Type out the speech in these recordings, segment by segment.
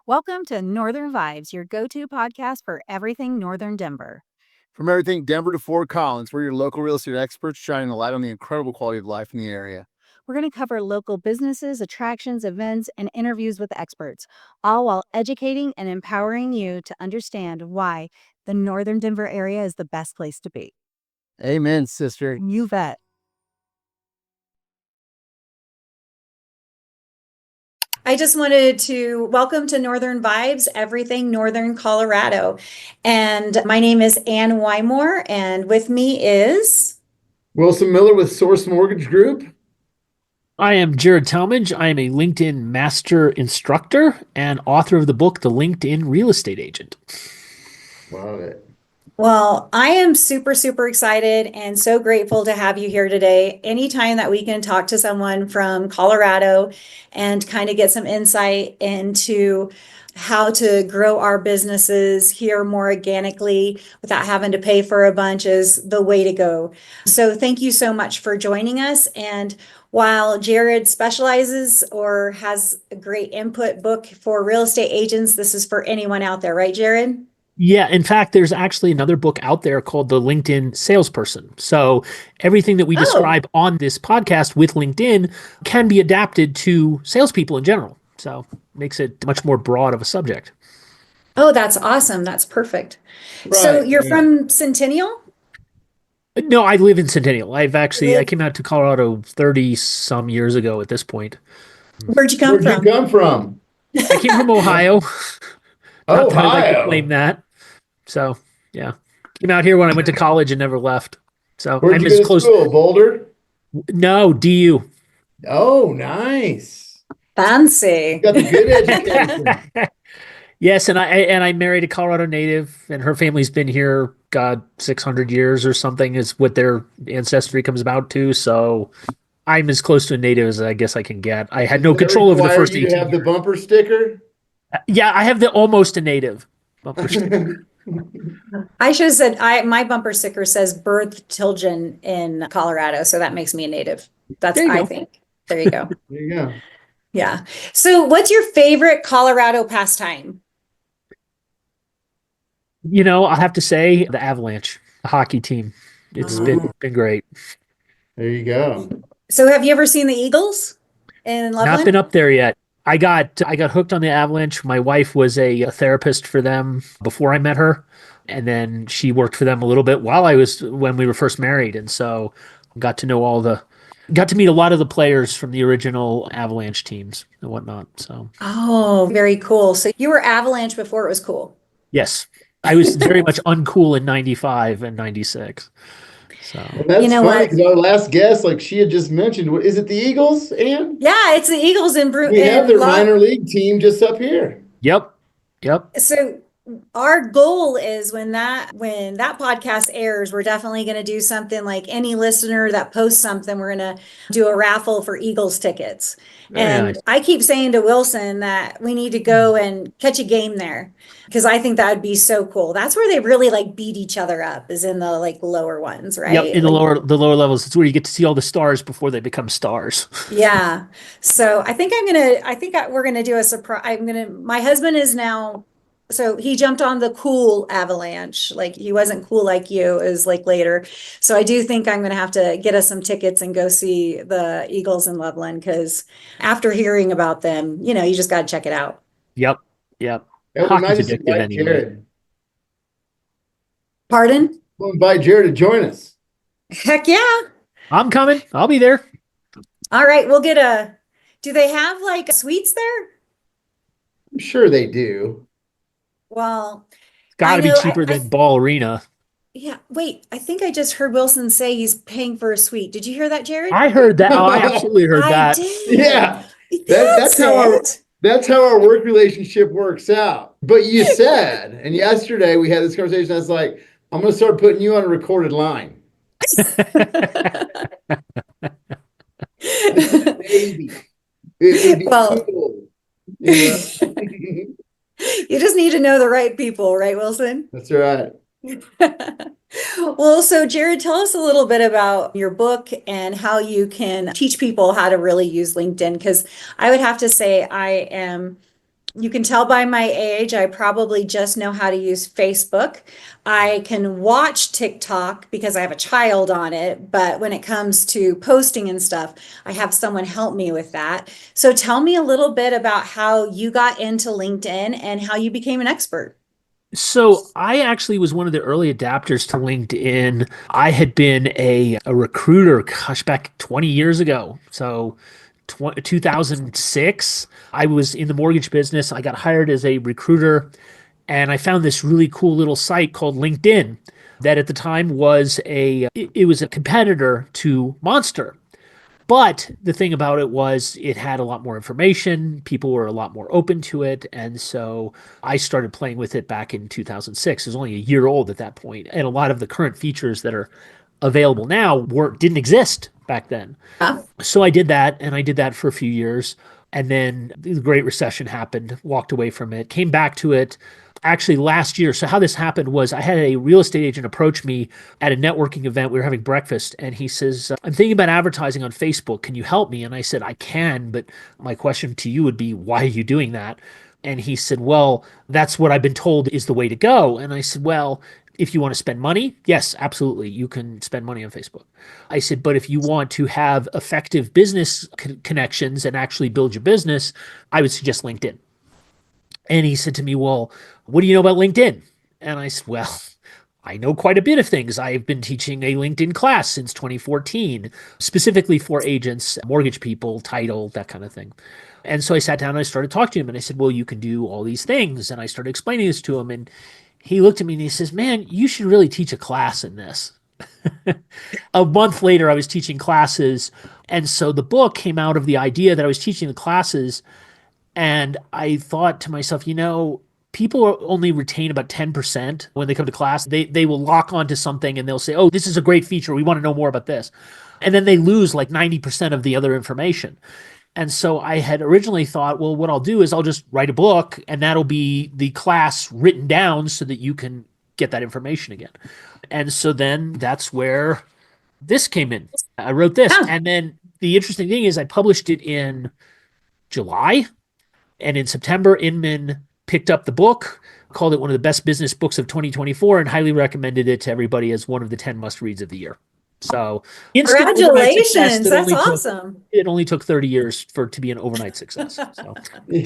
Welcome to Northern Vibes, your go-to podcast for everything Northern Denver. From everything Denver to Fort Collins, we're your local real estate experts shining a light on the incredible quality of life in the area. We're going to cover local businesses, attractions, events, and interviews with experts, all while educating and empowering you to understand why the Northern Denver area is the best place to be. Amen, sister. You bet. I just wanted to welcome to Northern Vibes, everything Northern Colorado. And my name is Ann Wymore, and with me is Wilson Miller with Source Mortgage Group. I am Jarred Talmadge. I am a LinkedIn master instructor and author of the book, The LinkedIn Real Estate Agent. Love it. Well, I am super, super excited and so grateful to have you here today. Anytime that we can talk to someone from Colorado and kind of get some insight into how to grow our businesses here more organically without having to pay for a bunch is the way to go. So thank you so much for joining us. And while Jarred specializes or has a great input book for real estate agents, this is for anyone out there, right, Jarred? Yeah, in fact, there's actually another book out there called The LinkedIn Salesperson. So everything that we describe on this podcast with LinkedIn can be adapted to salespeople in general. So makes it much more broad of a subject. Oh, that's awesome. That's perfect. Right. So you're from Centennial? No, I live in Centennial. I came out to Colorado 30 some years ago at this point. Where'd you come from? I came from Ohio. Not that I'd like to claim that. So, yeah. Came out here when I went to college and never left. So Where'd you go to school, Boulder? No, DU. Oh, nice. Fancy. Got the good education. Yes, and I married a Colorado native, and her family's been here, God, 600 years or something is what their ancestry comes about to. So I'm as close to a native as I guess I can get. I had no control over the first 18 years. You have the bumper sticker? Yeah, I have the almost a native bumper sticker. I should have said my bumper sticker says birthed children in Colorado, so that makes me a native. That's I think. There you go. There you go. Yeah. So what's your favorite Colorado pastime? You know, I'll have to say the Avalanche, the hockey team. It's been great. There you go. So have you ever seen the Eagles in Loveland? Not been up there yet. I got hooked on the Avalanche. My wife was a therapist for them before I met her, and then she worked for them a little bit when we were first married, and so got to meet a lot of the players from the original Avalanche teams and whatnot. So very cool. So you were Avalanche before it was cool. Yes, I was very much uncool in '95 and '96. So that's funny because our last guest, like she had just mentioned, is it the Eagles, Ann? Yeah, it's the Eagles in We have their minor league team just up here. Yep. So our goal is when that podcast airs, we're definitely going to do something like any listener that posts something, we're going to do a raffle for Eagles tickets. And nice. I keep saying to Wilson that we need to go and catch a game there because I think that would be so cool. That's where they really like beat each other up is in the like lower ones, right? Yep, in the lower levels. It's where you get to see all the stars before they become stars. Yeah. So I think we're going to do a surprise. My husband is now, so he jumped on the cool Avalanche. Like he wasn't cool like you, is like later. So I do think I'm going to have to get us some tickets and go see the Eagles in Loveland because after hearing about them, you just got to check it out. Yep. Hockey's addictive anyway. Jarred. Pardon? We'll invite Jarred to join us. Heck yeah. I'm coming. I'll be there. All right. We'll do they have like suites there? I'm sure they do. Well, it's got to be cheaper than Ball Arena. Yeah. Wait, I think I just heard Wilson say he's paying for a suite. Did you hear that, Jarred? I heard that. Oh, I absolutely heard that. Did. Yeah. That's how our work relationship works out. But you said, and yesterday we had this conversation. I was like, I'm going to start putting you on a recorded line. Maybe. It'd be cool. Yeah. You just need to know the right people, right, Wilson? That's right. Well, so Jarred, tell us a little bit about your book and how you can teach people how to really use LinkedIn. Because I would have to say I am You can tell by my age, I probably just know how to use Facebook. I can watch TikTok because I have a child on it, but when it comes to posting and stuff, I have someone help me with that. So tell me a little bit about how you got into LinkedIn and how you became an expert. So I actually was one of the early adapters to LinkedIn. I had been a recruiter, gosh, back 20 years ago. So 2006, I was in the mortgage business. I got hired as a recruiter, and I found this really cool little site called LinkedIn that at the time was it was a competitor to Monster. But the thing about it was it had a lot more information. People were a lot more open to it. And so I started playing with it back in 2006. It was only a year old at that point. And a lot of the current features that are available now didn't exist back then. Huh? So I did that, and I did that for a few years. And then the Great Recession happened, walked away from it, came back to it actually last year. So how this happened was I had a real estate agent approach me at a networking event. We were having breakfast, and he says, I'm thinking about advertising on Facebook. Can you help me? And I said, I can, but my question to you would be, why are you doing that? And he said, well, that's what I've been told is the way to go. And I said, well, if you want to spend money, yes, absolutely. You can spend money on Facebook. I said, but if you want to have effective business connections and actually build your business, I would suggest LinkedIn. And he said to me, well, what do you know about LinkedIn? And I said, well, I know quite a bit of things. I've been teaching a LinkedIn class since 2014, specifically for agents, mortgage people, title, that kind of thing. And so I sat down and I started talking to him, and I said, well, you can do all these things. And I started explaining this to him. And he looked at me and he says, man, you should really teach a class in this. A month later, I was teaching classes. And so the book came out of the idea that I was teaching the classes. And I thought to myself, people only retain about 10% when they come to class. They will lock onto something and they'll say, oh, this is a great feature. We want to know more about this. And then they lose like 90% of the other information. And so I had originally thought, well, what I'll do is I'll just write a book, and that'll be the class written down so that you can get that information again. And so then that's where this came in. I wrote this. Yeah. And then the interesting thing is I published it in July. And in September, Inman picked up the book, called it one of the best business books of 2024, and highly recommended it to everybody as one of the 10 must-reads of the year. So Congratulations. That's awesome. It only took 30 years for it to be an overnight success. So. And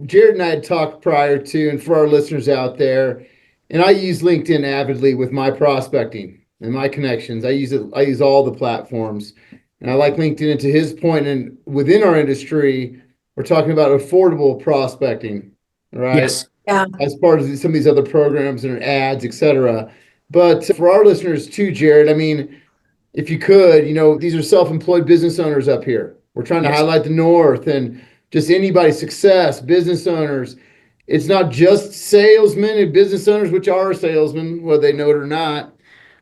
Jarred and I had talked prior to, and for our listeners out there, and I use LinkedIn avidly with my prospecting and my connections. I use all the platforms, and I like LinkedIn. And to his point, and within our industry, we're talking about affordable prospecting, right? Yes. Yeah. As part of some of these other programs and ads, et cetera. But for our listeners too, Jarred, I mean, if you could, these are self-employed business owners up here. We're trying to highlight the North and just anybody's success, business owners. It's not just salesmen and business owners, which are salesmen, whether they know it or not.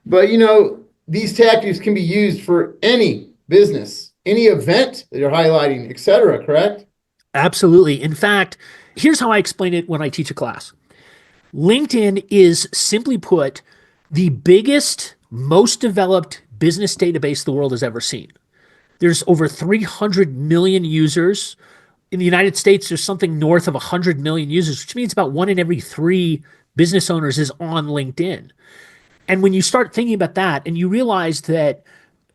But, these tactics can be used for any business, any event that you're highlighting, et cetera, correct? Absolutely. In fact, here's how I explain it when I teach a class. LinkedIn is, simply put, the biggest, most developed business database the world has ever seen. There's over 300 million users. In the United States, there's something north of 100 million users, which means about 1 in every 3 business owners is on LinkedIn. And when you start thinking about that and you realize that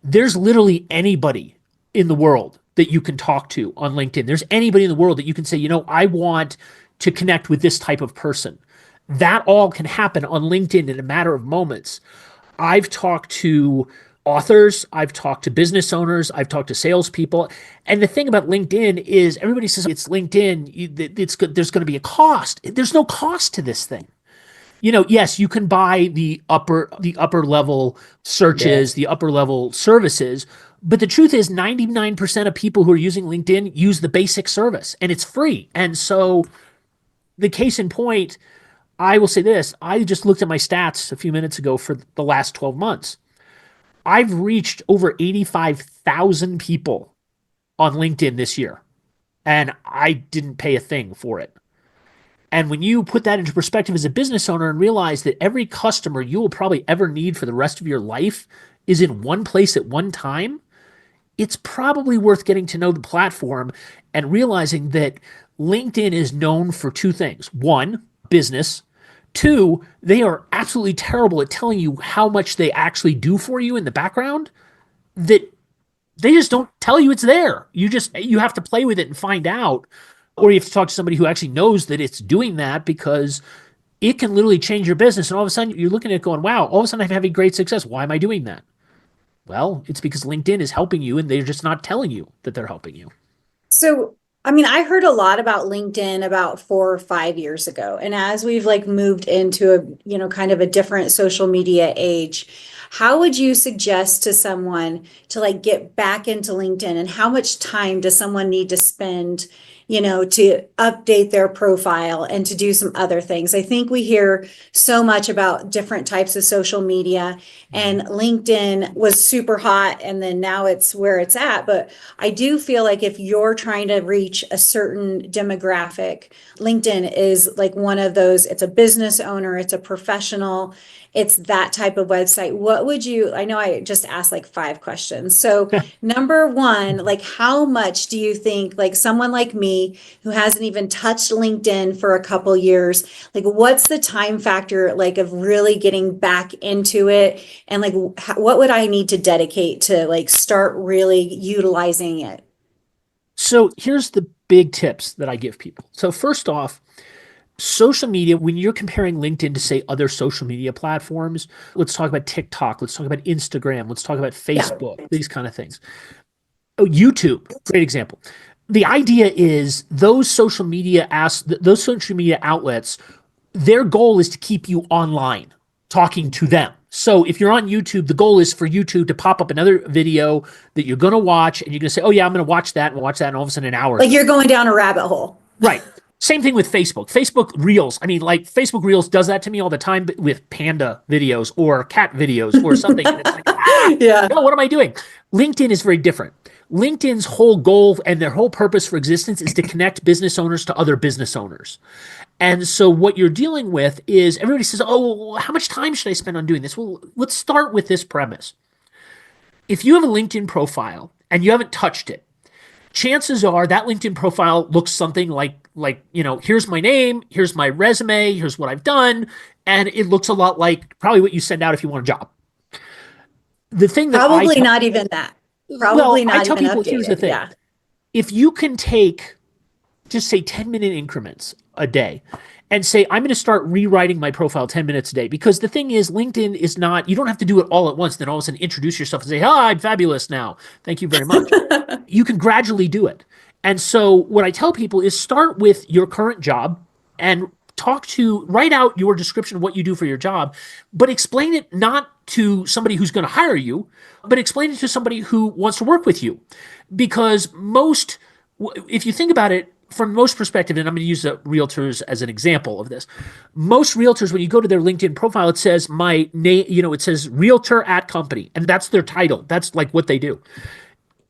there's literally anybody in the world that you can talk to on LinkedIn. There's anybody in the world that you can say, I want to connect with this type of person. That all can happen on LinkedIn in a matter of moments. I've talked to authors, I've talked to business owners, I've talked to salespeople. And the thing about LinkedIn is everybody says it's LinkedIn, there's going to be a cost. There's no cost to this thing. Yes, you can buy the upper level searches, the upper level services, but the truth is 99% of people who are using LinkedIn use the basic service, and it's free. And so the case in point, I will say this, I just looked at my stats a few minutes ago for the last 12 months. I've reached over 85,000 people on LinkedIn this year, and I didn't pay a thing for it. And when you put that into perspective as a business owner and realize that every customer you will probably ever need for the rest of your life is in one place at one time, it's probably worth getting to know the platform and realizing that LinkedIn is known for two things. One, business. Two, they are absolutely terrible at telling you how much they actually do for you in the background, that they just don't tell you it's there. You have to play with it and find out, or you have to talk to somebody who actually knows that it's doing that, because it can literally change your business. And all of a sudden you're looking at it going, wow, all of a sudden I'm having great success. Why am I doing that? Well, it's because LinkedIn is helping you and they're just not telling you that they're helping you. So, I mean, I heard a lot about LinkedIn about 4 or 5 years ago. And as we've like moved into a, kind of a different social media age, how would you suggest to someone to like get back into LinkedIn, and how much time does someone need to spend, to update their profile and to do some other things? I think we hear so much about different types of social media, and LinkedIn was super hot and then now it's where it's at. But I do feel like if you're trying to reach a certain demographic, LinkedIn is like one of those. It's a business owner, it's a professional, it's that type of website. What would you, I know I just asked like 5 questions. So number one, like how much do you think like someone like me who hasn't even touched LinkedIn for a couple years, like what's the time factor like of really getting back into it? And like what would I need to dedicate to like start really utilizing it? So here's the big tips that I give people. So first off, social media, when you're comparing LinkedIn to say other social media platforms, let's talk about TikTok, let's talk about Instagram, let's talk about Facebook, these kind of things. Oh, YouTube, great example. The idea is those social media outlets, their goal is to keep you online, talking to them. So if you're on YouTube, the goal is for YouTube to pop up another video that you're going to watch, and you're going to say, oh yeah, I'm going to watch that, and all of a sudden an hour. Like you're going down a rabbit hole. Right. Same thing with Facebook. Facebook Reels. I mean, like Facebook Reels does that to me all the time with panda videos or cat videos or something. And it's like, yeah. No, what am I doing? LinkedIn is very different. LinkedIn's whole goal and their whole purpose for existence is to connect business owners to other business owners. And so what you're dealing with is everybody says, oh, well, how much time should I spend on doing this? Well, let's start with this premise. If you have a LinkedIn profile and you haven't touched it, chances are that LinkedIn profile looks something like, here's my name, here's my resume, here's what I've done. And it looks a lot like probably what you send out if you want a job. The thing that probably not even that. Probably not I tell even people, updated. here's the thing. Yeah. If you can take, just say 10-minute increments a day and say, I'm going to start rewriting my profile 10 minutes a day. Because the thing is, LinkedIn is not, you don't have to do it all at once. Then all of a sudden introduce yourself and say, hi, I'm fabulous now. Thank you very much. You can gradually do it. And so what I tell people is start with your current job and write out your description of what you do for your job, but explain it not to somebody who's going to hire you, but explain it to somebody who wants to work with you. Because if you think about it, from most perspective, and I'm going to use the realtors as an example of this. Most realtors, when you go to their LinkedIn profile, it says my name, it says realtor at company, and that's their title. That's like what they do.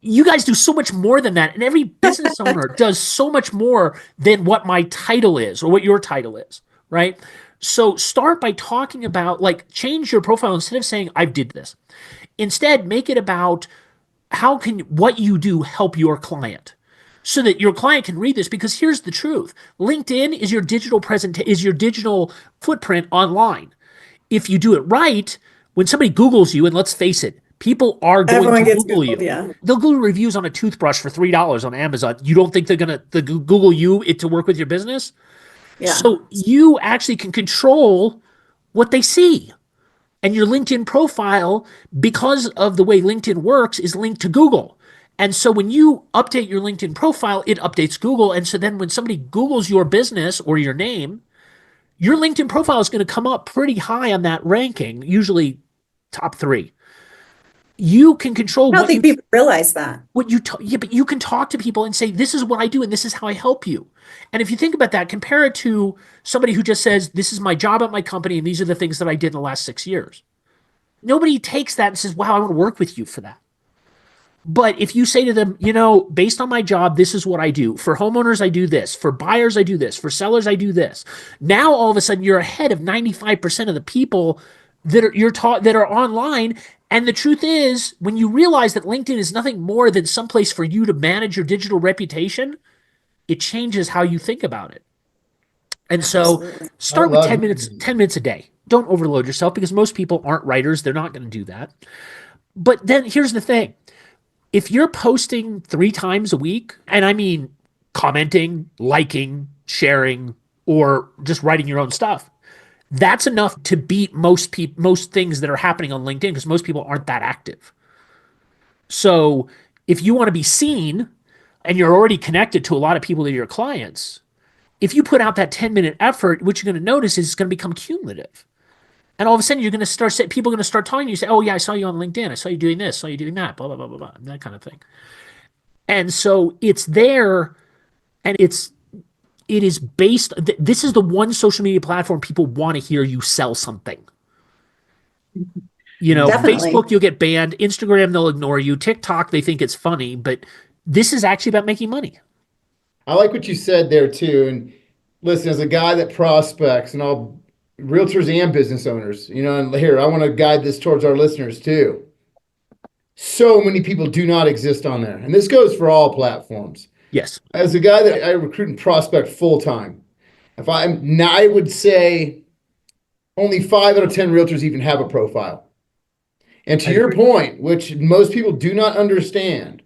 You guys do so much more than that. And every business owner does so much more than what my title is or what your title is, right? So start by talking about, change your profile. Instead of saying, I did this. Instead, make it about how can what you do help your client, so that your client can read this. Because here's the truth. LinkedIn is your digital footprint online. If you do it right, when somebody Googles you, and let's face it, people are going to Google you. Yeah. They'll Google reviews on a toothbrush for $3 on Amazon. You don't think they're going to Google you to work with your business? Yeah. So you actually can control what they see. And your LinkedIn profile, because of the way LinkedIn works, is linked to Google. And so when you update your LinkedIn profile, it updates Google. And so then when somebody Googles your business or your name, your LinkedIn profile is going to come up pretty high on that ranking, usually top 3. You can control. I don't think people realize that. But you can talk to people and say, this is what I do and this is how I help you. And if you think about that, compare it to somebody who just says, this is my job at my company and these are the things that I did in the last 6 years. Nobody takes that and says, wow, I want to work with you for that. But if you say to them, based on my job, this is what I do. For homeowners, I do this. For buyers, I do this. For sellers, I do this. Now, all of a sudden, you're ahead of 95% of the people that are online. And the truth is, when you realize that LinkedIn is nothing more than someplace for you to manage your digital reputation, it changes how you think about it. And so Absolutely. I start with love 10 minutes, 10 minutes a day. Don't overload yourself because most people aren't writers. They're not going to do that. But then here's the thing. If you're posting 3 times a week, and I mean commenting, liking, sharing, or just writing your own stuff, that's enough to beat most things that are happening on LinkedIn because most people aren't that active. So if you want to be seen and you're already connected to a lot of people that are your clients, if you put out that 10-minute effort, what you're going to notice is it's going to become cumulative. And all of a sudden, you're going to start people are going to start talking to you. Say, "Oh yeah, I saw you on LinkedIn. I saw you doing this. I saw you doing that. Blah blah blah blah blah." That kind of thing. And so it's there, and it is based. This is the one social media platform people want to hear you sell something. Definitely. Facebook, you'll get banned. Instagram, they'll ignore you. TikTok, they think it's funny, but this is actually about making money. I like what you said there too. And listen, as a guy that prospects and all realtors and business owners, and here, I want to guide this towards our listeners too. So many people do not exist on there. And this goes for all platforms. Yes. As a guy that I recruit and prospect full time, I would say only 5 out of 10 realtors even have a profile. And to your point, which most people do not understand,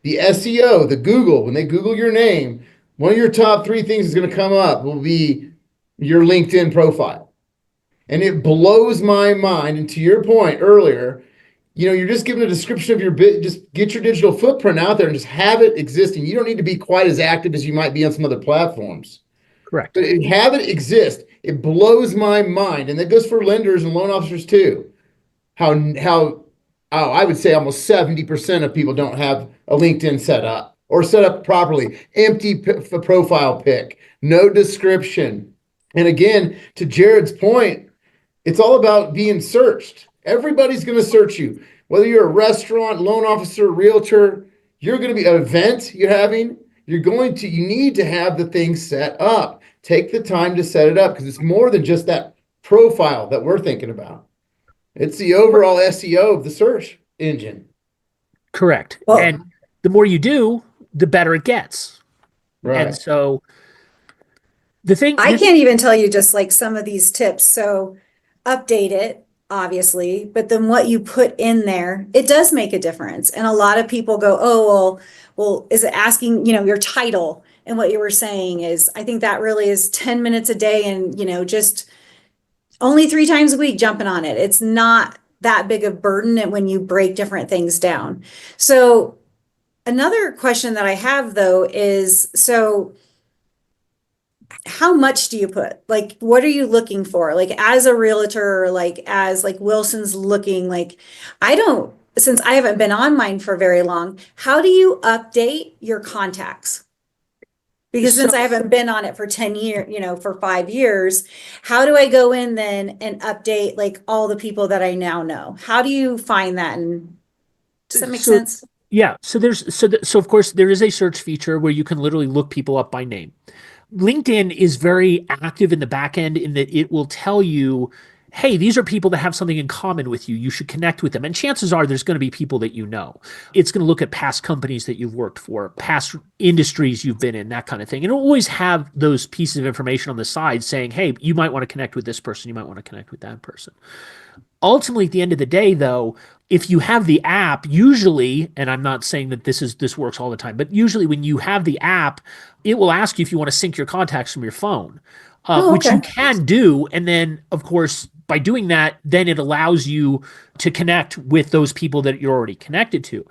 the SEO, the Google, when they Google your name, one of your top 3 things is going to come up will be your LinkedIn profile. And it blows my mind. And to your point earlier, you're just giving a description of your bit, just get your digital footprint out there and just have it existing. You don't need to be quite as active as you might be on some other platforms. Correct. But have it exist. It blows my mind. And that goes for lenders and loan officers too. I would say almost 70% of people don't have a LinkedIn set up or set up properly. Empty profile pic, no description. And again, to Jarred's point, it's all about being searched. Everybody's going to search you. Whether you're a restaurant, loan officer, realtor, you're going to be an event you're having, you need to have the thing set up. Take the time to set it up because it's more than just that profile that we're thinking about. It's the overall SEO of the search engine. Correct. Well, and the more you do, the better it gets. Right. And so the thing I can't even tell you just like some of these tips. So update it, obviously, but then what you put in there, it does make a difference. And a lot of people go, oh, well, is it asking, your title? And what you were saying is, I think that really is 10 minutes a day and, just only 3 times a week jumping on it. It's not that big of a burden when you break different things down. So another question that I have though is, so how much do you put? Like, what are you looking for? Like as a realtor, like as like Wilson's looking, like since I haven't been on mine for very long, how do you update your contacts? Because since I haven't been on it for 10 years, for 5 years, how do I go in then and update like all the people that I now know? How do you find that? And does that make sense? Yeah. So of course there is a search feature where you can literally look people up by name. LinkedIn is very active in the back end in that it will tell you, hey, these are people that have something in common with you. You should connect with them. And chances are there's going to be people that you know. It's going to look at past companies that you've worked for, past industries you've been in, that kind of thing. And it'll always have those pieces of information on the side saying, hey, you might want to connect with this person. You might want to connect with that person. Ultimately, at the end of the day, though, if you have the app, usually, and I'm not saying that this works all the time, but usually when you have the app, it will ask you if you want to sync your contacts from your phone, which you can do. And then, of course, by doing that, then it allows you to connect with those people that you're already connected to.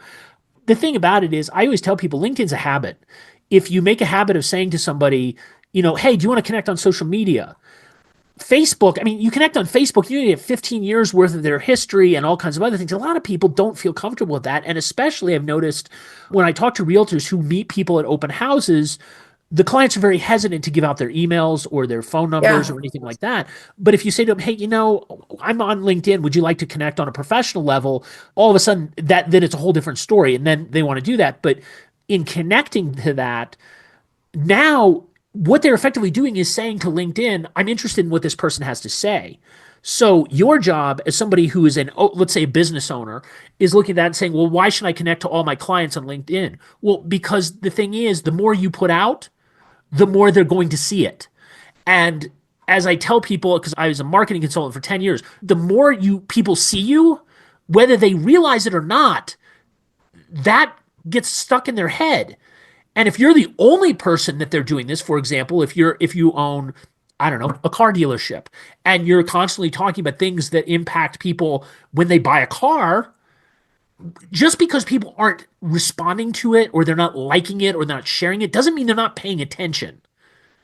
The thing about it is, I always tell people LinkedIn's a habit. If you make a habit of saying to somebody, hey, do you want to connect on social media? Facebook, I mean, you connect on Facebook, you get 15 years worth of their history and all kinds of other things. A lot of people don't feel comfortable with that. And especially I've noticed when I talk to realtors who meet people at open houses, the clients are very hesitant to give out their emails or their phone numbers or anything like that. But if you say to them, hey, I'm on LinkedIn, would you like to connect on a professional level? All of a sudden then it's a whole different story. And then they want to do that. But in connecting to that, now what they're effectively doing is saying to LinkedIn, I'm interested in what this person has to say. So your job as somebody who is let's say a business owner is looking at that and saying, well, why should I connect to all my clients on LinkedIn? Well, because the thing is, the more you put out, the more they're going to see it. And as I tell people, because I was a marketing consultant for 10 years, the more people see you, whether they realize it or not, that gets stuck in their head. And if you're the only person that they're doing this, for example, if you own, I don't know, a car dealership, and you're constantly talking about things that impact people when they buy a car, just because people aren't responding to it or they're not liking it or they're not sharing it doesn't mean they're not paying attention.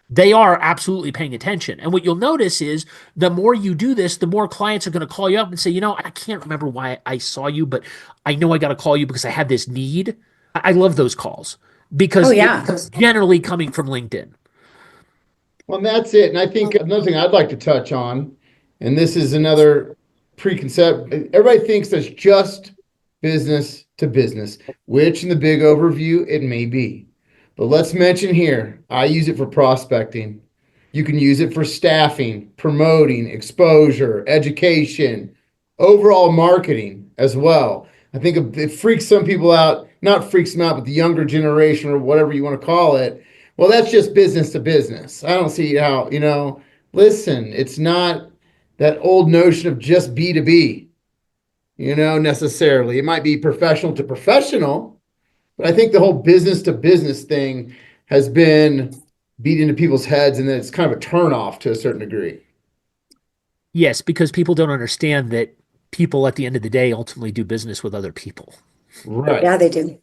They are absolutely paying attention. And what you'll notice is the more you do this, the more clients are going to call you up and say, I can't remember why I saw you, but I know I got to call you because I have this need. I love those calls because Oh, yeah. it's generally coming from LinkedIn. Well, and that's it. And I think another thing I'd like to touch on, and this is another preconcept, everybody thinks that's just business to business, which in the big overview, it may be. But let's mention here, I use it for prospecting. You can use it for staffing, promoting, exposure, education, overall marketing as well. I think it freaks some people out, not freaks them out, but the younger generation or whatever you want to call it. Well, that's just business to business. I don't see how, listen, it's not that old notion of just B2B, necessarily. It might be professional to professional, but I think the whole business to business thing has been beat into people's heads, and then it's kind of a turnoff to a certain degree. Yes, because people don't understand that people at the end of the day ultimately do business with other people. Right. Yeah, they do.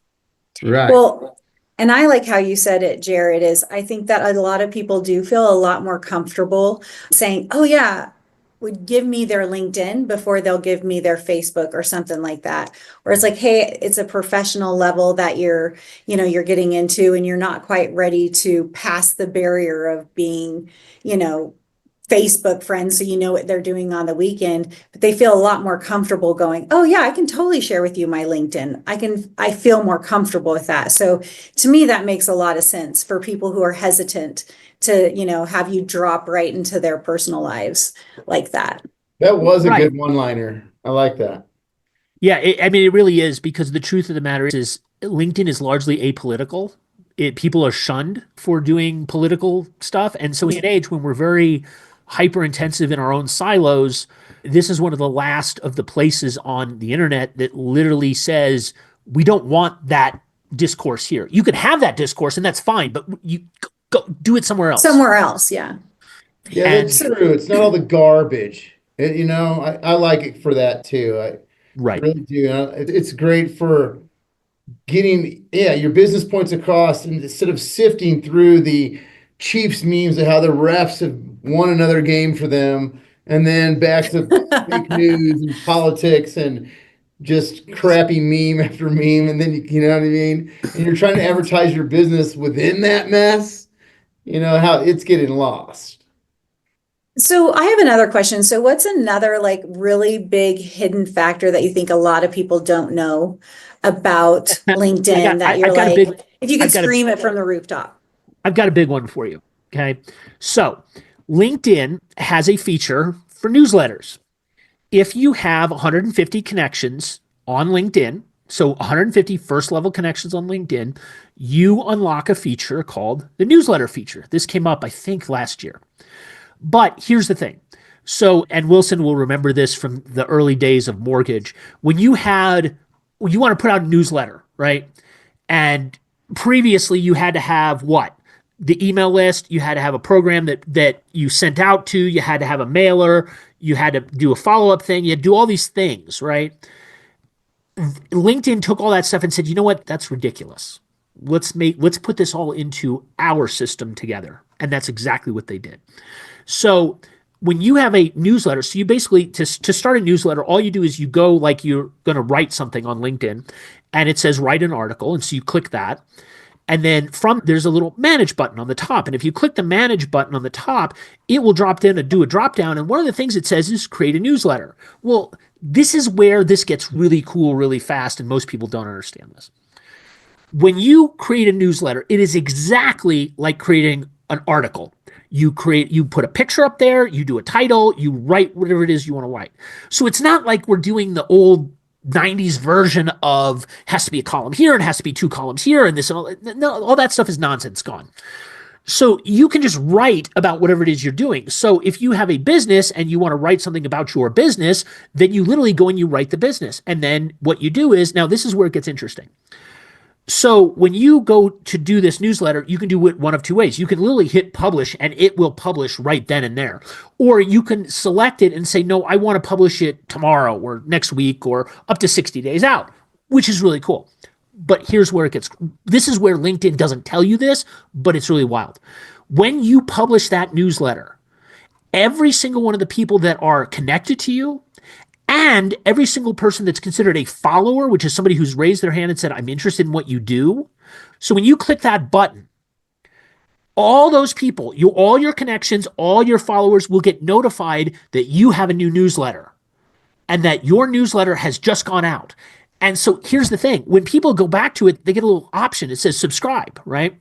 Right. Well, and I like how you said it, Jarred, is I think that a lot of people do feel a lot more comfortable saying, oh yeah, would give me their LinkedIn before they'll give me their Facebook or something like that. Or it's like, hey, it's a professional level that you're getting into and you're not quite ready to pass the barrier of being, Facebook friends, so you know what they're doing on the weekend, but they feel a lot more comfortable going, oh yeah, I can totally share with you my LinkedIn. I feel more comfortable with that. So to me, that makes a lot of sense for people who are hesitant to, have you drop right into their personal lives like that. That was a Right. good one-liner. I like that. Yeah, it really is, because the truth of the matter is LinkedIn is largely apolitical. People are shunned for doing political stuff. And so in an age when we're very hyper intensive in our own silos, this is one of the last of the places on the internet that literally says, we don't want that discourse here. You can have that discourse and that's fine, but you go do it somewhere else. Somewhere else, yeah. Yeah, that's true. It's not all the garbage. I like it for that too. I Right. really do. It's great for getting your business points across, and instead of sifting through the Chiefs memes of how the refs have won another game for them, and then back to fake news and politics and just crappy meme after meme, and then you know what I mean? And you're trying to advertise your business within that mess, how it's getting lost. So I have another question. So what's another like really big hidden factor that you think a lot of people don't know about LinkedIn that you're like, if you could scream it from the rooftop? I've got a big one for you. Okay. So LinkedIn has a feature for newsletters. If you have 150 connections on LinkedIn, so 150 first level connections on LinkedIn, you unlock a feature called the newsletter feature. This came up, I think, last year. But here's the thing. So, and Wilson will remember this from the early days of mortgage. When you want to put out a newsletter, right? And previously you had to have what? The email list, you had to have a program that you sent out to, you had to have a mailer, you had to do a follow-up thing, you had to do all these things, right? LinkedIn took all that stuff and said, you know what? That's ridiculous. Let's put this all into our system together. And that's exactly what they did. So when you have a newsletter, so you basically, to start a newsletter, all you do is you go like you're going to write something on LinkedIn and it says write an article. And so you click that. And then there's a little manage button on the top. And if you click the manage button on the top, it will drop in and do a drop down. And one of the things it says is create a newsletter. Well, this is where this gets really cool really fast. And most people don't understand this. When you create a newsletter, it is exactly like creating an article. You put a picture up there, you do a title, you write whatever it is you want to write. So it's not like we're doing the old 90s version of has to be a column here and has to be 2 columns here and this and all. No, all that stuff is nonsense, gone. So you can just write about whatever it is you're doing. So if you have a business and you want to write something about your business, then you literally go and you write the business. And then what you do is, now this is where it gets interesting. So when you go to do this newsletter, you can do it one of two ways. You can literally hit publish and it will publish right then and there. Or you can select it and say, no, I want to publish it tomorrow or next week or up to 60 days out, which is really cool. But here's where this is where LinkedIn doesn't tell you this, but it's really wild. When you publish that newsletter, every single one of the people that are connected to you and every single person that's considered a follower, which is somebody who's raised their hand and said, I'm interested in what you do. So when you click that button, all those people, all your connections, all your followers will get notified that you have a new newsletter and that your newsletter has just gone out. And so here's the thing. When people go back to it, they get a little option. It says subscribe, right?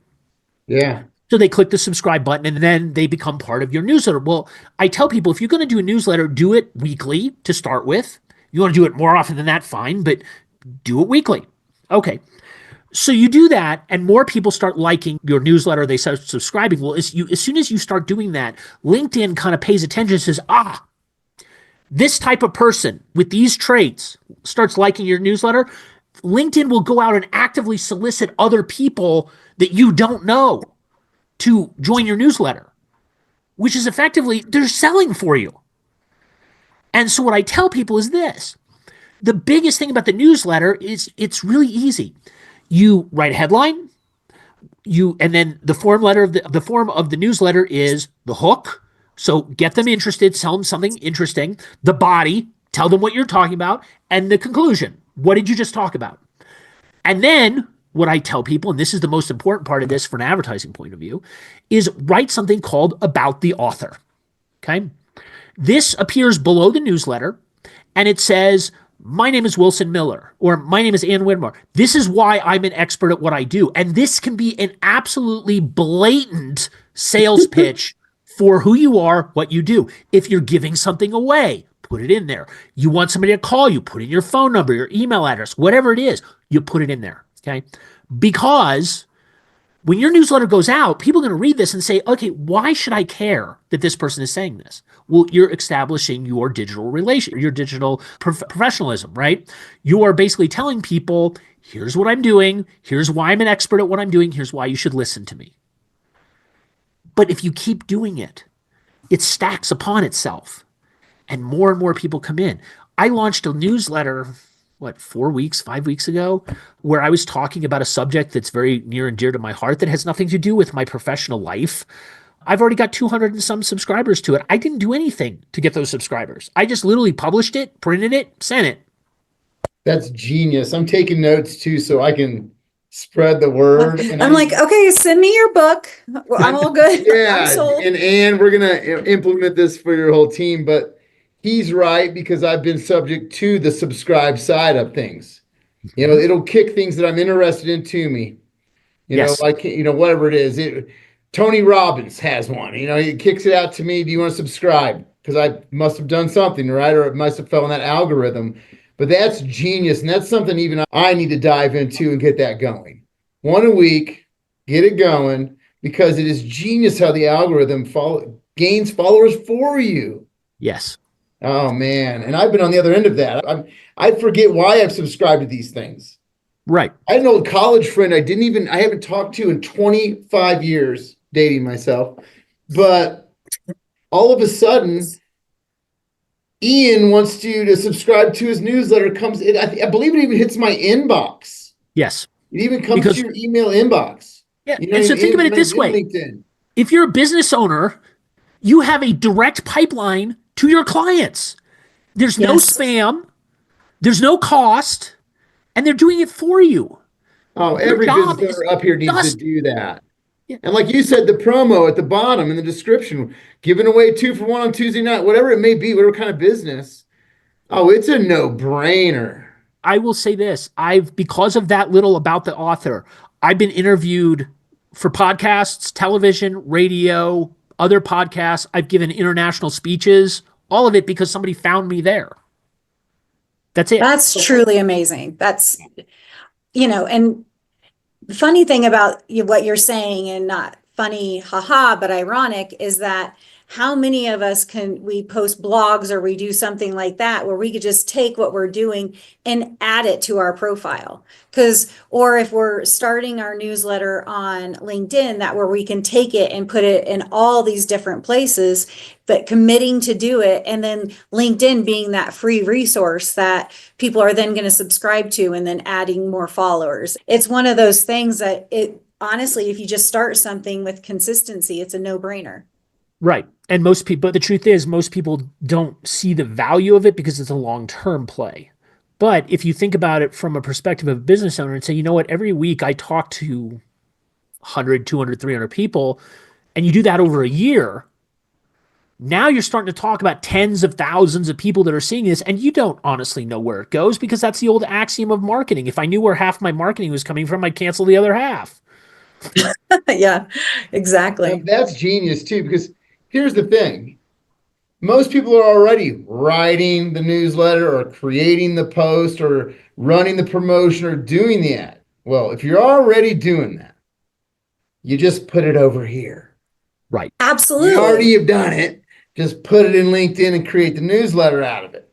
Yeah. So they click the subscribe button and then they become part of your newsletter. Well, I tell people, if you're going to do a newsletter, do it weekly to start with. You want to do it more often than that, fine, but do it weekly. Okay. So you do that and more people start liking your newsletter. They start subscribing. Well, as soon as you start doing that, LinkedIn kind of pays attention and says, this type of person with these traits starts liking your newsletter. LinkedIn will go out and actively solicit other people that you don't know to join your newsletter, which is effectively, they're selling for you. And so what I tell people is this. The biggest thing about the newsletter is it's really easy. You write a headline, and then the form of the newsletter is the hook. So get them interested, sell them something interesting. The body, tell them what you're talking about, and the conclusion. What did you just talk about? And then what I tell people, and this is the most important part of this from an advertising point of view, is write something called about the author. Okay. This appears below the newsletter and it says, my name is Wilson Miller, or my name is Ann Wymore. This is why I'm an expert at what I do. And this can be an absolutely blatant sales pitch for who you are, what you do. If you're giving something away, put it in there. You want somebody to call you, put in your phone number, your email address, whatever it is, you put it in there. Okay. Because when your newsletter goes out, people are going to read this and say, okay, why should I care that this person is saying this? Well, you're establishing your digital your digital professionalism, right? You are basically telling people, here's what I'm doing. Here's why I'm an expert at what I'm doing. Here's why you should listen to me. But if you keep doing it, it stacks upon itself and more people come in. I launched a newsletter 5 weeks ago, where I was talking about a subject that's very near and dear to my heart that has nothing to do with my professional life. I've already got 200 and some subscribers to it. I didn't do anything to get those subscribers. I just literally published it, printed it, sent it. That's genius. I'm taking notes too, so I can spread the word. And I'm like, okay, send me your book. I'm all good. Yeah. I'm sold. And we're going to implement this for your whole team, but he's right, because I've been subject to the subscribe side of things. You know, it'll kick things that I'm interested in to me. Whatever it is. Tony Robbins has one. He kicks it out to me. Do you want to subscribe? Because I must have done something, right? Or it must have fell in that algorithm. But that's genius. And that's something even I need to dive into and get that going. One a week, get it going, because it is genius how the algorithm gains followers for you. Yes. Oh man. And I've been on the other end of that. I forget why I've subscribed to these things. Right. I had an old college friend I haven't talked to in 25 years, dating myself. But all of a sudden, Ian wants you to subscribe to his newsletter. I believe it even hits my inbox. Yes. It even comes to your email inbox. Yeah. And so think of it this way. LinkedIn. If you're a business owner, you have a direct pipeline to your clients. There's no spam, there's no cost, and they're doing it for you. Oh, every business owner up here needs to do that. Yeah. And like you said, the promo at the bottom in the description, giving away 2 for 1 on Tuesday night, whatever it may be, whatever kind of business. Oh, it's a no-brainer. I will say this. Because of that little about the author, I've been interviewed for podcasts, television, radio, other podcasts. I've given international speeches, all of it because somebody found me there. That's it. That's truly amazing. And the funny thing about what you're saying, and not funny, haha, but ironic is that how many of us can we post blogs or we do something like that where we could just take what we're doing and add it to our profile? Because, or if we're starting our newsletter on LinkedIn, that where we can take it and put it in all these different places, but committing to do it. And then LinkedIn being that free resource that people are then going to subscribe to and then adding more followers. It's one of those things that it honestly, if you just start something with consistency, it's a no-brainer. Right. And most people, but the truth is, most people don't see the value of it because it's a long-term play. But if you think about it from a perspective of a business owner and say, you know what, every week I talk to 100, 200, 300 people, and you do that over a year, now you're starting to talk about tens of thousands of people that are seeing this, and you don't honestly know where it goes because that's the old axiom of marketing. If I knew where half my marketing was coming from, I'd cancel the other half. Yeah, exactly. That's genius too, because here's the thing. Most people are already writing the newsletter or creating the post or running the promotion or doing the ad. Well, if you're already doing that, you just put it over here. Right. You Absolutely. already have done it. Just put it in LinkedIn and create the newsletter out of it.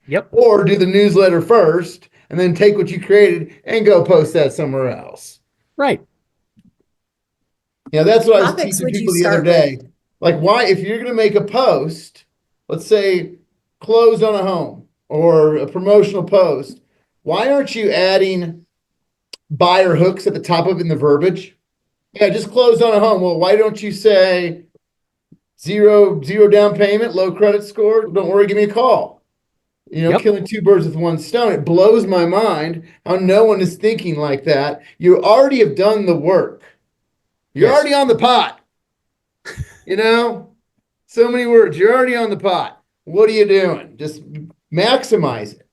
Yep. Or do the newsletter first and then take what you created and go post that somewhere else. Right. Yeah, that's what I was Topics teaching would you people the other start with? day. Like, why, if you're going to make a post, let's say close on a home or a promotional post, why aren't you adding buyer hooks at the top of it in the verbiage? Yeah, just closed on a home. Well, why don't you say zero down payment, low credit score? Don't worry, give me a call. Yep. Killing two birds with one stone. It blows my mind how no one is thinking like that. You already have done the work. You're Yes. already on the pot. So many words. You're already on the pot. What are you doing? Just maximize it.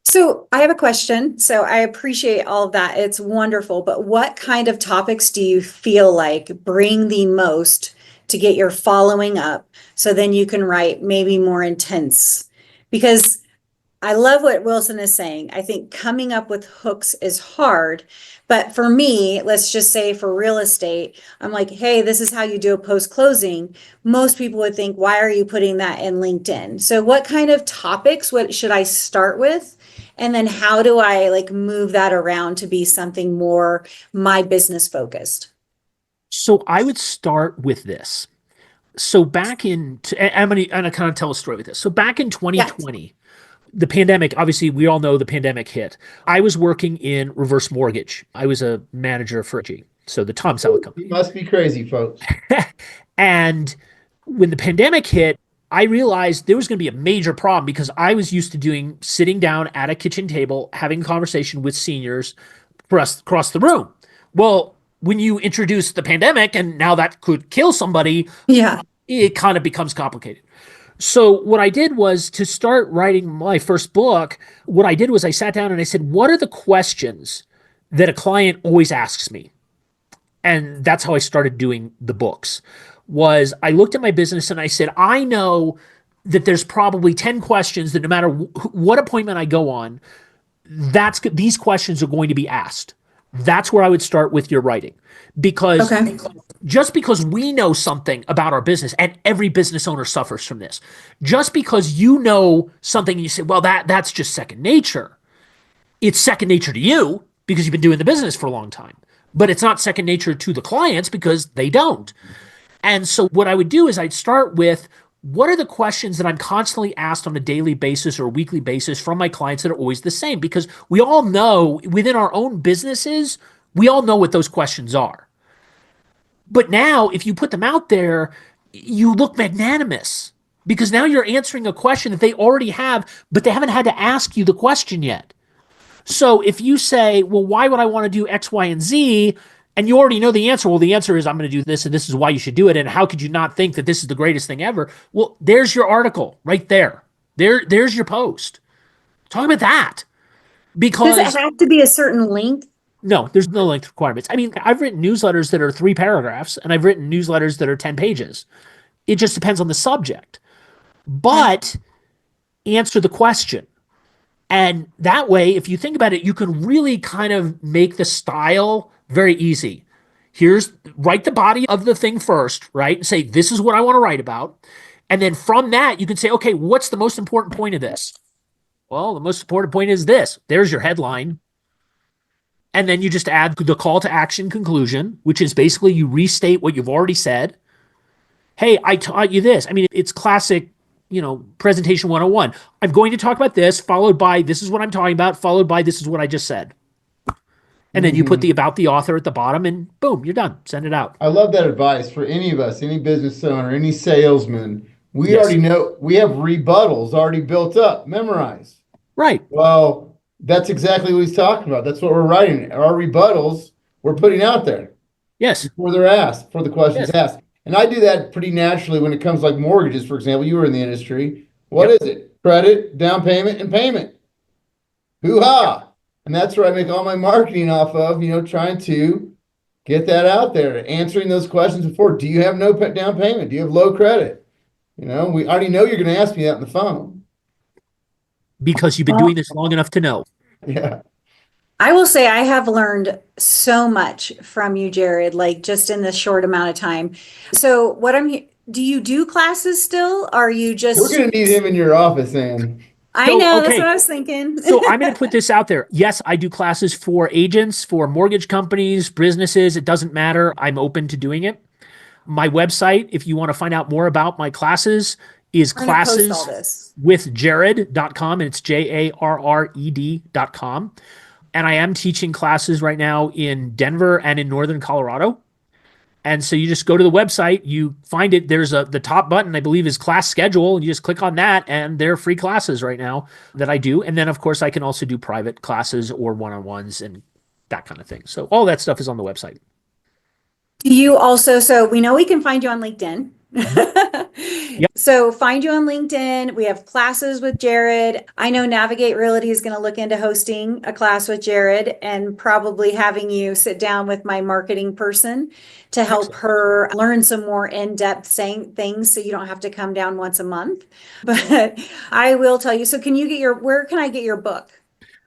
So I have a question. So I appreciate all of that. It's wonderful. But what kind of topics do you feel like bring the most to get your following up so then you can write maybe more intense? Because I love what Wilson is saying. I think coming up with hooks is hard. But for me, let's just say for real estate, I'm like, hey, this is how you do a post closing. Most people would think, why are you putting that in LinkedIn? So what kind of topics, what should I start with? And then how do I like move that around to be something more my business focused? So I would start with this. So back in, I'm going to kind of tell a story with this. So back in 2020, the pandemic, obviously, we all know the pandemic hit. I was working in reverse mortgage. I was a manager for G, so the Tom Selleck company. You must be crazy, folks. And when the pandemic hit, I realized there was going to be a major problem because I was used to sitting down at a kitchen table, having a conversation with seniors across the room. Well, when you introduce the pandemic and now that could kill somebody, Yeah. it kind of becomes complicated. So what I did was to start writing my first book, what I did was I sat down and I said, what are the questions that a client always asks me? And that's how I started doing the books. Was I looked at my business and I said, I know that there's probably 10 questions that no matter what appointment I go on, these questions are going to be asked. That's where I would start with your writing. Because Okay. just because we know something about our business, and every business owner suffers from this, just because you know something and you say, well, that's just second nature. It's second nature to you because you've been doing the business for a long time. But it's not second nature to the clients because they don't. And so what I would do is I'd start with what are the questions that I'm constantly asked on a daily basis or a weekly basis from my clients that are always the same? Because we all know within our own businesses, we all know what those questions are. But now, if you put them out there, you look magnanimous because now you're answering a question that they already have, but they haven't had to ask you the question yet. So if you say, well, why would I want to do X, Y, and Z? And you already know the answer. Well, the answer is I'm going to do this, and this is why you should do it. And how could you not think that this is the greatest thing ever? Well, there's your article right there. There's your post. Talk about that. Does it Because have to be a certain length? no, there's no length requirements. I mean, I've written newsletters that are 3 paragraphs, and I've written newsletters that are 10 pages. It just depends on the subject. But answer the question. And that way, if you think about it, you can really kind of make the style very easy. write the body of the thing first, right? And say, this is what I want to write about. And then from that, you can say, okay, what's the most important point of this? Well, the most important point is this. There's your headline. And then you just add the call to action conclusion, which is basically you restate what you've already said. Hey, I taught you this. I mean, it's classic, presentation 101. I'm going to talk about this, followed by this is what I'm talking about, followed by this is what I just said. And then you put the about the author at the bottom and boom, you're done. Send it out. I love that advice for any of us, any business owner, any salesman. We Yes. already know we have rebuttals already built up, memorized. Right. Well, that's exactly what he's talking about. That's what we're writing. Our rebuttals we're putting out there Yes. before they're asked, before the questions Yes. asked. And I do that pretty naturally when it comes like mortgages, for example. You were in the industry. What is it? Credit, down payment, and payment. Hoo-ha! And that's where I make all my marketing off of, trying to get that out there, answering those questions before. Do you have no down payment? Do you have low credit? We already know you're going to ask me that on the phone. Because you've been doing this long enough to know. Yeah. I will say I have learned so much from you, Jarred, like just in this short amount of time. So do you do classes still? Or are you just? We're going to need him in your office, Ann. I know, that's what I was thinking. So I'm going to put this out there. Yes, I do classes for agents, for mortgage companies, businesses. It doesn't matter. I'm open to doing it. My website, if you want to find out more about my classes, is classeswithjarred.com, and it's JARRED.com. And I am teaching classes right now in Denver and in Northern Colorado. And so you just go to the website, you find it. There's the top button, I believe, is class schedule. And you just click on that, and they're free classes right now that I do. And then, of course, I can also do private classes or one-on-ones and that kind of thing. So all that stuff is on the website. Do you also, so we know we can find you on LinkedIn. Yep. So find you on LinkedIn. We have classes with Jarred. I know Navigate Realty is going to look into hosting a class with Jarred and probably having you sit down with my marketing person to help her learn some more in-depth saying things so you don't have to come down once a month. But I will tell you, so where can I get your book?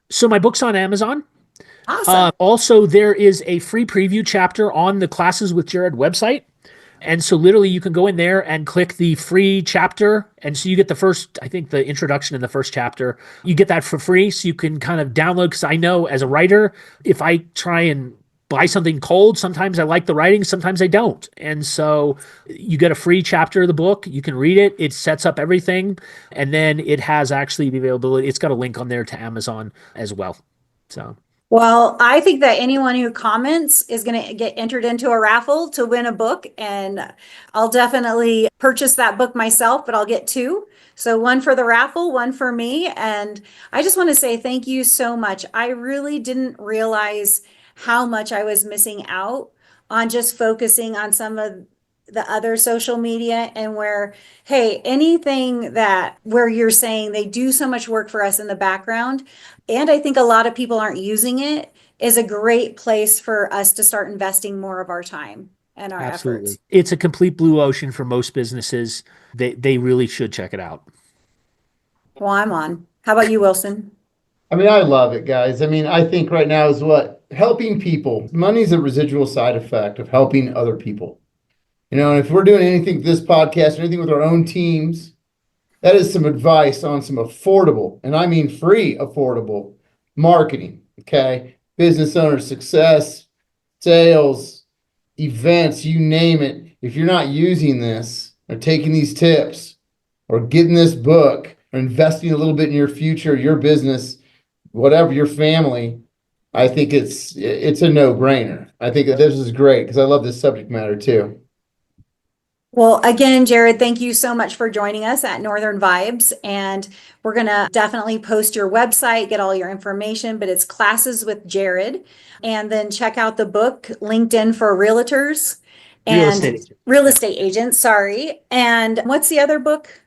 So my book's on Amazon. Awesome. Also, there is a free preview chapter on the Classes with Jarred website. And so literally you can go in there and click the free chapter. And so you get the introduction in the first chapter, you get that for free. So you can kind of download, because I know as a writer, if I try and buy something cold, sometimes I like the writing, sometimes I don't. And so you get a free chapter of the book. You can read it. It sets up everything. And then it has actually the availability. It's got a link on there to Amazon as well. So. Well, I think that anyone who comments is going to get entered into a raffle to win a book, and I'll definitely purchase that book myself, but I'll get two. So one for the raffle, one for me. And I just want to say thank you so much. I really didn't realize how much I was missing out on just focusing on some of the other social media, and where, hey, anything where you're saying they do so much work for us in the background. And I think a lot of people aren't using it, is a great place for us to start investing more of our time and our efforts. It's a complete blue ocean for most businesses. They really should check it out. Well, I'm on. How about you, Wilson? I mean, I love it, guys. I mean, I think right now is helping people. Money's a residual side effect of helping other people. And if we're doing anything with this podcast, anything with our own teams, that is some advice on some affordable, and I mean free, affordable marketing, okay? Business owner success, sales, events, you name it. If you're not using this or taking these tips or getting this book or investing a little bit in your future, your business, whatever, your family, I think it's a no-brainer. I think that this is great because I love this subject matter too. Well, again, Jarred, thank you so much for joining us at Northern Vibes. And we're going to definitely post your website, get all your information, but it's Classes with Jarred. And then check out the book, LinkedIn for Realtors and Real Estate Agents. Sorry. And what's the other book?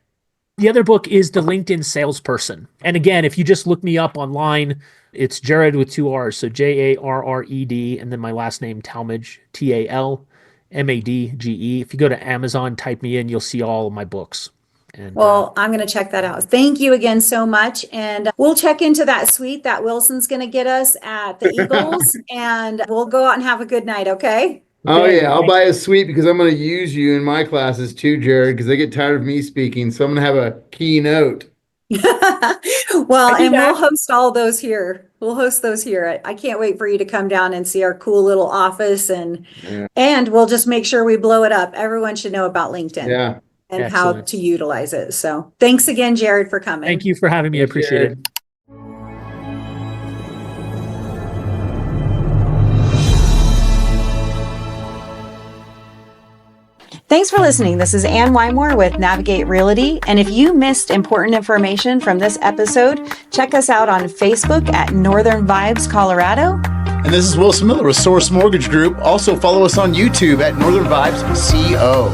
The other book is The LinkedIn Salesperson. And again, if you just look me up online, it's Jarred with two R's. So JARRED, and then my last name, Talmadge, TALMADGE. If you go to Amazon, type me in, you'll see all of my books. And, I'm going to check that out. Thank you again so much. And we'll check into that suite that Wilson's going to get us at the Eagles, and we'll go out and have a good night. Okay. Oh Okay, yeah, I'll buy a suite because I'm going to use you in my classes too, Jared, because they get tired of me speaking. So I'm going to have a keynote. Well, I do and we'll that. host all those here. We'll host those here. I can't wait for you to come down and see our cool little office Yeah. and we'll just make sure we blow it up. Everyone should know about LinkedIn Yeah. and how Excellent. to utilize it. So thanks again, Jared, for coming. Thank you for having me. I Thanks, appreciate it. Jared. Thanks for listening. This is Ann Wymore with Navigate Realty. And if you missed important information from this episode, check us out on Facebook at Northern Vibes Colorado. And this is Wilson Miller with Source Mortgage Group. Also follow us on YouTube at Northern Vibes CO.